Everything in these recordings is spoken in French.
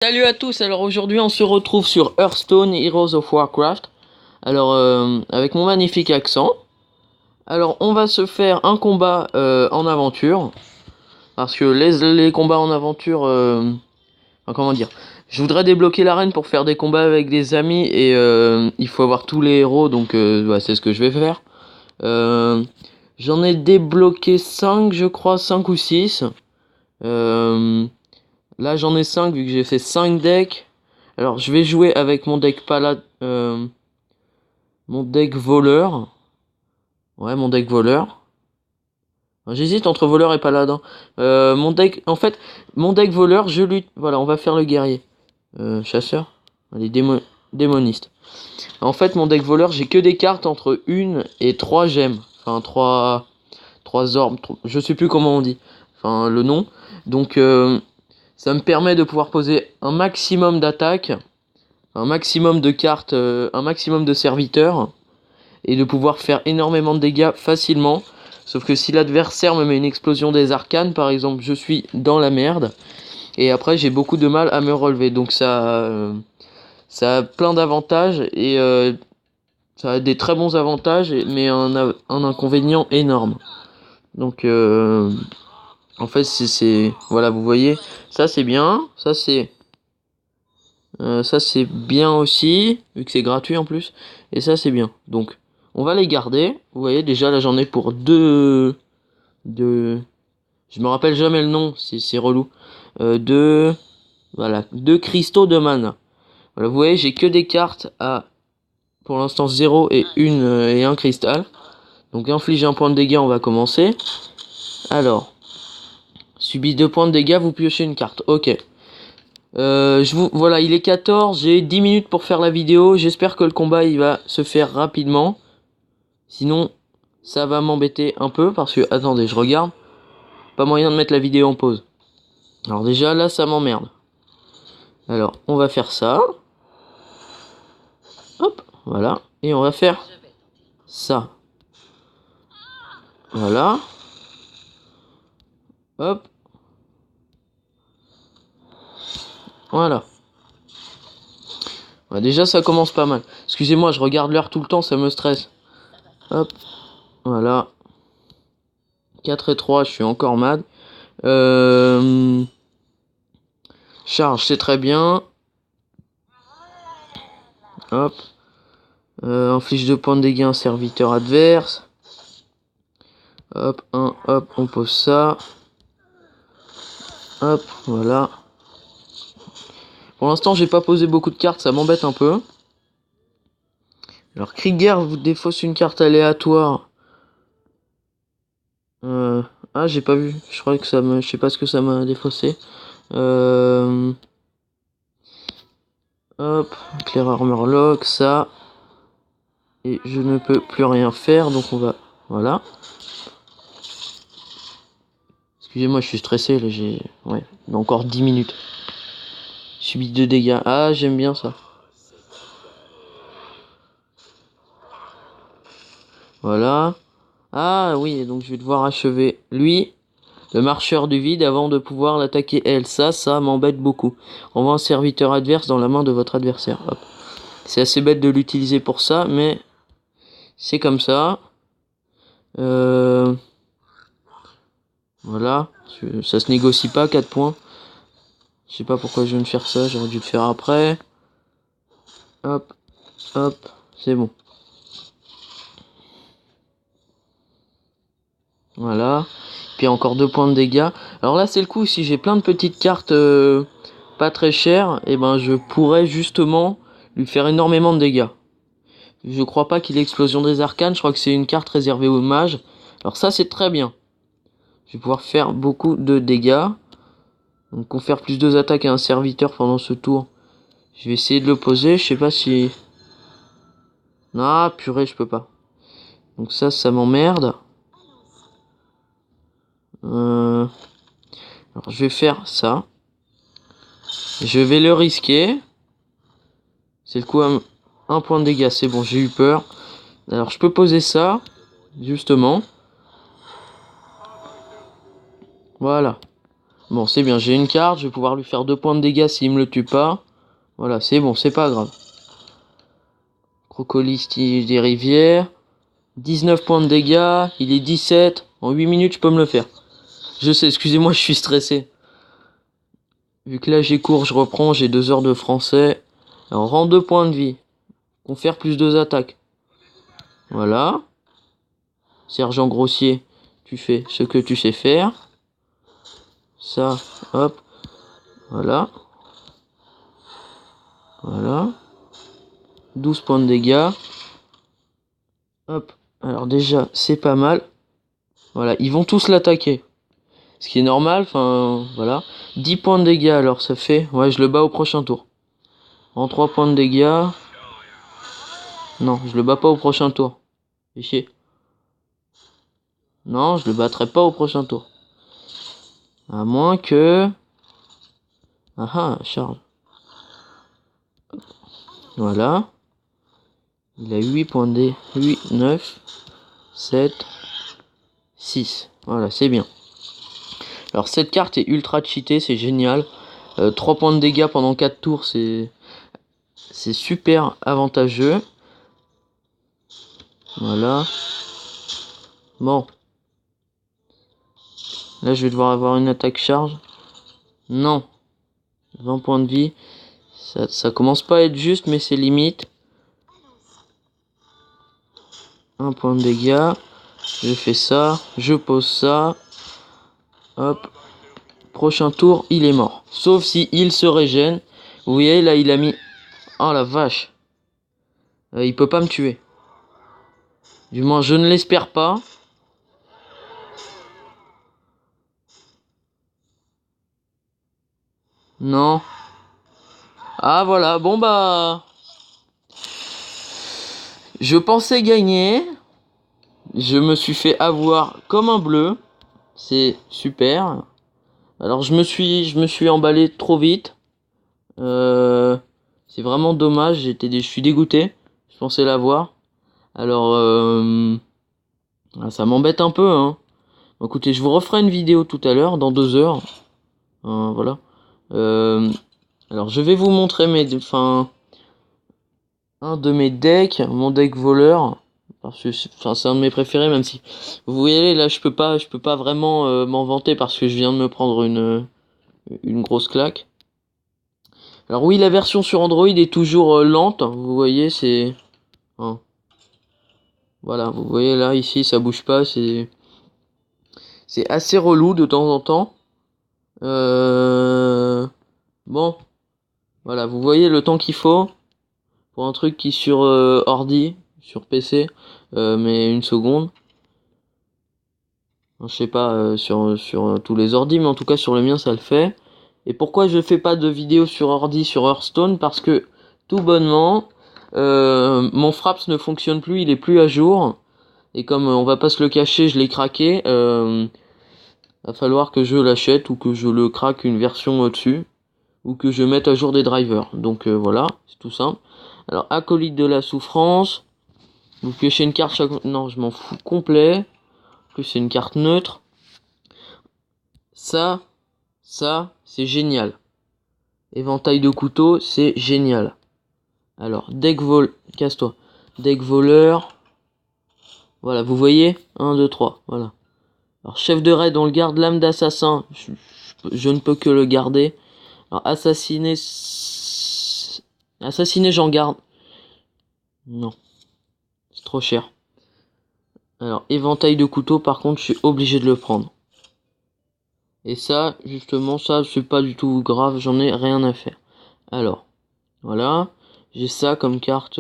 Salut à tous, alors aujourd'hui on se retrouve sur Hearthstone Heroes of Warcraft. Alors avec mon magnifique accent. Alors on va se faire un combat en aventure. Parce que les combats en aventure, enfin, comment dire, je voudrais débloquer l'arène pour faire des combats avec des amis. Et il faut avoir tous les héros, donc c'est ce que je vais faire. J'en ai débloqué 5 je crois, 5 ou 6. Là j'en ai 5 vu que j'ai fait 5 decks. Alors je vais jouer avec mon deck mon deck voleur. Ouais, mon deck voleur. J'hésite entre voleur et paladin. Mon deck, en fait, mon deck voleur, je lutte. Voilà, on va faire le guerrier. Chasseur. Allez, démoniste. En fait, mon deck voleur, j'ai que des cartes entre 1 et 3 gemmes. Enfin, 3 orbes. Je sais plus comment on dit. Enfin, le nom. Donc, ça me permet de pouvoir poser un maximum d'attaques, un maximum de cartes, un maximum de serviteurs, et de pouvoir faire énormément de dégâts facilement. Sauf que si l'adversaire me met une explosion des arcanes, par exemple, je suis dans la merde, et après j'ai beaucoup de mal à me relever. Donc ça a plein d'avantages, et ça a des très bons avantages, mais un inconvénient énorme. Donc en fait c'est voilà, vous voyez, ça c'est bien, ça c'est bien aussi, vu que c'est gratuit en plus. Et ça c'est bien. Donc on va les garder. Vous voyez déjà là j'en ai pour deux. Je me rappelle jamais le nom, c'est relou. Deux. Voilà, 2 cristaux de mana. Voilà, vous voyez j'ai que des cartes à pour l'instant 0 et et un cristal. Donc infliger un point de dégâts, on va commencer. Alors, subit 2 points de dégâts, vous piochez une carte. Ok. Voilà, il est 14, j'ai 10 minutes pour faire la vidéo. J'espère que le combat il va se faire rapidement. Sinon, ça va m'embêter un peu parce que, attendez, je regarde. Pas moyen de mettre la vidéo en pause. Alors déjà, là, ça m'emmerde. Alors, on va faire ça. Hop, voilà. Et on va faire ça. Voilà. Hop. Voilà. Ouais, déjà, ça commence pas mal. Excusez-moi, je regarde l'heure tout le temps, ça me stresse. Hop. Voilà. 4 et 3, je suis encore mad. Charge, c'est très bien. Hop. Inflige 2 points de dégâts à un serviteur adverse. Hop, hop, on pose ça. Hop, voilà. Pour l'instant, j'ai pas posé beaucoup de cartes, ça m'embête un peu. Alors, Krieger vous défausse une carte aléatoire. Ah, j'ai pas vu. Je crois que ça me... Je sais pas ce que ça m'a défaussé. Hop, éclaireur Murloc, ça. Et je ne peux plus rien faire, donc on va... Voilà. Excusez-moi, je suis stressé, là, j'ai... Ouais, encore 10 minutes. Subit 2 dégâts. Ah, j'aime bien ça. Voilà. Ah oui, donc je vais devoir achever lui, le marcheur du vide, avant de pouvoir l'attaquer elle. Ça m'embête beaucoup. Envoie un serviteur adverse dans la main de votre adversaire. Hop. C'est assez bête de l'utiliser pour ça, mais c'est comme ça. Voilà. Ça se négocie pas, 4 points. Je sais pas pourquoi je viens de faire ça, j'aurais dû le faire après. Hop, hop, c'est bon. Voilà. Puis encore 2 points de dégâts. Alors là c'est le coup, si j'ai plein de petites cartes pas très chères, et ben je pourrais justement lui faire énormément de dégâts. Je crois pas qu'il ait explosion des arcanes, je crois que c'est une carte réservée aux mages. Alors ça c'est très bien. Je vais pouvoir faire beaucoup de dégâts. Donc confère plus 2 attaques à un serviteur pendant ce tour. Je vais essayer de le poser, je sais pas si... Ah purée, je peux pas. Donc ça m'emmerde. Alors je vais faire ça. Je vais le risquer. C'est le coup à un point de dégâts, c'est bon, j'ai eu peur. Alors je peux poser ça, justement. Voilà. Bon, c'est bien, j'ai une carte, je vais pouvoir lui faire 2 points de dégâts s'il me le tue pas. Voilà, c'est bon, c'est pas grave. Crocodile des rivières. 19 points de dégâts, il est 17. En 8 minutes, je peux me le faire. Je sais, excusez-moi, je suis stressé. Vu que là j'ai cours, je reprends, j'ai 2 heures de français. Alors, rend 2 points de vie. Confère plus 2 attaques. Voilà. Sergent grossier, tu fais ce que tu sais faire. Ça, hop. Voilà. Voilà. 12 points de dégâts. Hop. Alors déjà, c'est pas mal. Voilà, ils vont tous l'attaquer. Ce qui est normal, enfin, voilà. 10 points de dégâts, alors ça fait... Ouais, je le bats au prochain tour. En 3 points de dégâts. Non, je le bats pas au prochain tour. Fais chier. Non, je le battrai pas au prochain tour. À moins que... Ah ah, charge. Voilà. Il a 8 points de dégâts. 8, 9, 7, 6. Voilà, c'est bien. Alors cette carte est ultra cheatée, c'est génial. 3 points de dégâts pendant 4 tours, c'est super avantageux. Voilà. Bon. Là, je vais devoir avoir une attaque charge. Non. 20 points de vie. Ça commence pas à être juste, mais c'est limite. 1 point de dégâts. Je fais ça. Je pose ça. Hop. Prochain tour, il est mort. Sauf si il se régène. Vous voyez, là, il a mis... Oh la vache. Il peut pas me tuer. Du moins, je ne l'espère pas. Non. Ah voilà, bon bah... Je pensais gagner. Je me suis fait avoir comme un bleu. C'est super. Alors je me suis emballé trop vite. C'est vraiment dommage, je suis dégoûté. Je pensais l'avoir. Alors ça m'embête un peu, hein. Écoutez, je vous referai une vidéo tout à l'heure, dans 2 heures. Voilà. Alors je vais vous montrer un de mes decks, mon deck voleur. Parce que c'est un de mes préférés, même si vous voyez là je peux pas vraiment m'en vanter parce que je viens de me prendre une grosse claque. Alors oui, la version sur Android est toujours lente, vous voyez, c'est... Hein. Voilà, vous voyez là, ici, ça bouge pas, c'est assez relou de temps en temps. Bon, voilà, vous voyez le temps qu'il faut pour un truc qui sur ordi, sur PC, mais 1 seconde. Je sais pas sur tous les ordis, mais en tout cas sur le mien ça le fait. Et pourquoi je fais pas de vidéo sur ordi sur Hearthstone? Parce que tout bonnement, mon Fraps ne fonctionne plus, il est plus à jour. Et comme on va pas se le cacher, je l'ai craqué, va falloir que je l'achète ou que je le craque une version au-dessus. Ou que je mette à jour des drivers. Donc voilà, c'est tout simple. Alors, acolyte de la souffrance. Vous piochez une carte chaque... Non, je m'en fous complet. En plus, c'est une carte neutre. Ça, c'est génial. Éventail de couteau, c'est génial. Alors, deck vol... Casse-toi. Deck voleur. Voilà, vous voyez 1, 2, 3. Voilà. Alors, chef de raid, on le garde. Lame d'assassin. Je ne peux que le garder. Alors, assassiner... Assassiner, j'en garde. Non. C'est trop cher. Alors, éventail de couteau, par contre, je suis obligé de le prendre. Et ça, justement, ça, c'est pas du tout grave, j'en ai rien à faire. Alors, voilà. J'ai ça comme carte...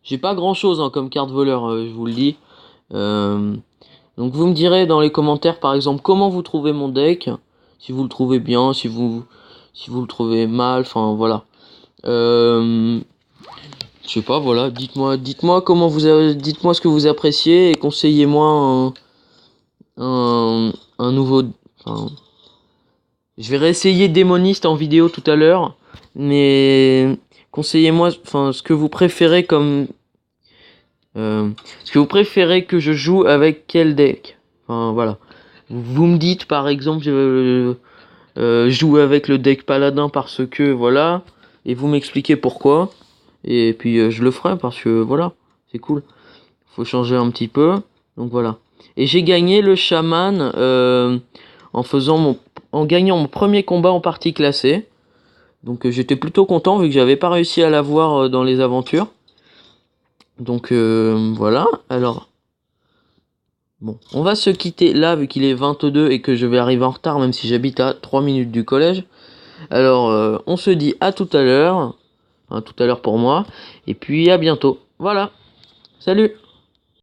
J'ai pas grand-chose hein, comme carte voleur, je vous le dis. Donc, vous me direz dans les commentaires, par exemple, comment vous trouvez mon deck. Si vous le trouvez bien, si vous le trouvez mal, enfin, voilà. Je sais pas, voilà, dites-moi comment dites-moi ce que vous appréciez et conseillez-moi un nouveau, enfin, je vais réessayer Démoniste en vidéo tout à l'heure, mais conseillez-moi, enfin, ce que vous préférez comme, ce que vous préférez que je joue avec quel deck, enfin, voilà. Vous me dites, par exemple, jouer avec le deck paladin parce que voilà, et vous m'expliquez pourquoi, et puis je le ferai parce que voilà, c'est cool. Faut changer un petit peu, donc voilà. Et j'ai gagné le chaman en gagnant mon premier combat en partie classée. Donc j'étais plutôt content vu que j'avais pas réussi à l'avoir dans les aventures. Donc voilà, alors bon, on va se quitter là vu qu'il est 22 et que je vais arriver en retard même si j'habite à 3 minutes du collège. Alors on se dit à tout à l'heure, enfin, tout à l'heure pour moi, et puis à bientôt. Voilà, salut!